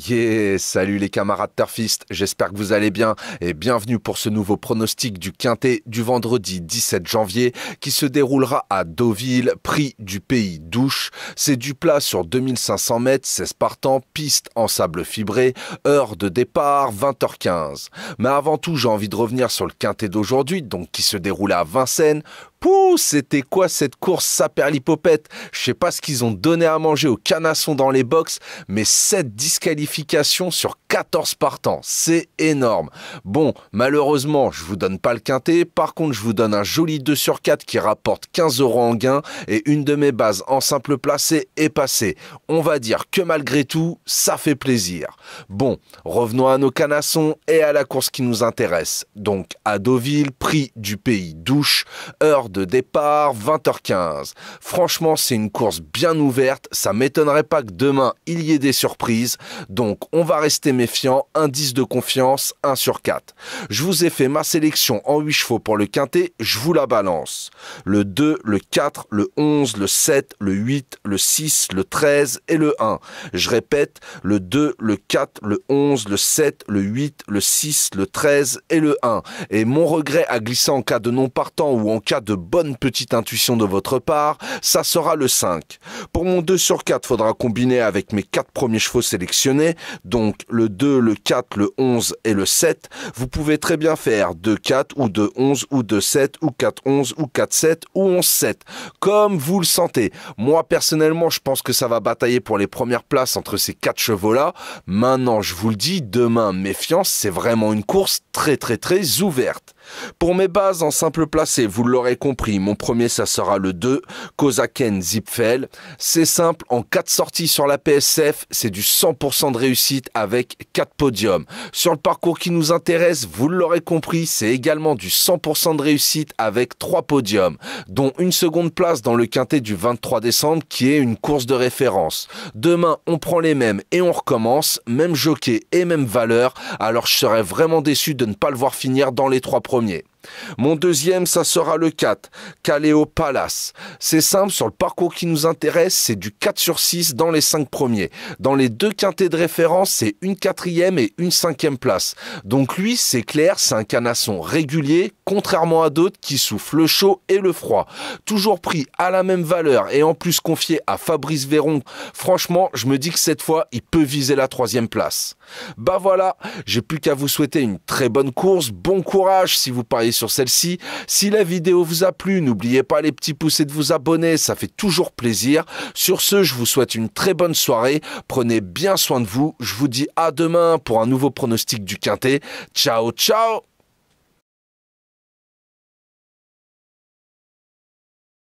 Yeah, salut les camarades turfistes, j'espère que vous allez bien et bienvenue pour ce nouveau pronostic du Quintet du vendredi 17 janvier qui se déroulera à Deauville, prix du pays d'Ouche. C'est du plat sur 2500 mètres, 16 partants, piste en sable fibré, heure de départ 20h15. Mais avant tout, j'ai envie de revenir sur le Quintet d'aujourd'hui, donc qui se déroulait à Vincennes. Pouh, c'était quoi cette course saperlipopette? Je sais pas ce qu'ils ont donné à manger aux canassons dans les box, mais 7 disqualifications sur 14 partants, c'est énorme. Bon, malheureusement, je vous donne pas le quintet, par contre je vous donne un joli 2 sur 4 qui rapporte 15 € en gain et une de mes bases en simple placé est passée. On va dire que malgré tout, ça fait plaisir. Bon, revenons à nos canassons et à la course qui nous intéresse. Donc à Deauville, prix du pays d'Ouche, heure de départ 20h15. Franchement, c'est une course bien ouverte, ça m'étonnerait pas que demain il y ait des surprises, donc on va rester méfiant, indice de confiance 1 sur 4. Je vous ai fait ma sélection en 8 chevaux pour le quintet, je vous la balance. Le 2, le 4, le 11, le 7, le 8, le 6, le 13 et le 1. Je répète, le 2, le 4, le 11, le 7, le 8, le 6, le 13 et le 1. Et mon regret à glisser en cas de non partant ou en cas de bonne petite intuition de votre part, ça sera le 5. Pour mon 2 sur 4, faudra combiner avec mes 4 premiers chevaux sélectionnés, donc le 2, le 4, le 11 et le 7. Vous pouvez très bien faire 2-4 ou 2-11 ou 2-7 ou 4-11 ou 4-7 ou 11-7, comme vous le sentez. Moi, personnellement, je pense que ça va batailler pour les premières places entre ces 4 chevaux-là. Maintenant, je vous le dis, demain, méfiance, c'est vraiment une course très ouverte. Pour mes bases en simple placé, vous l'aurez compris, mon premier ça sera le 2, Kozaken Zipfel. C'est simple, en 4 sorties sur la PSF, c'est du 100% de réussite avec 4 podiums. Sur le parcours qui nous intéresse, vous l'aurez compris, c'est également du 100% de réussite avec 3 podiums, dont une seconde place dans le quintet du 23 décembre qui est une course de référence. Demain, on prend les mêmes et on recommence, même jockey et même valeur, alors je serais vraiment déçu de ne pas le voir finir dans les 3 premiers. Mon deuxième, ça sera le 4, Kaleo Palace. C'est simple, sur le parcours qui nous intéresse, c'est du 4 sur 6 dans les 5 premiers. Dans les 2 quintets de référence, c'est une 4e et une 5e place. Donc lui, c'est clair, c'est un canasson régulier, contrairement à d'autres qui soufflent le chaud et le froid. Toujours pris à la même valeur et en plus confié à Fabrice Véron. Franchement, je me dis que cette fois, il peut viser la 3e place. Bah voilà, j'ai plus qu'à vous souhaiter une très bonne course, bon courage si vous pariez sur celle-ci. Si la vidéo vous a plu, n'oubliez pas les petits pouces et de vous abonner, ça fait toujours plaisir. Sur ce, je vous souhaite une très bonne soirée, prenez bien soin de vous, je vous dis à demain pour un nouveau pronostic du Quintet. Ciao, ciao!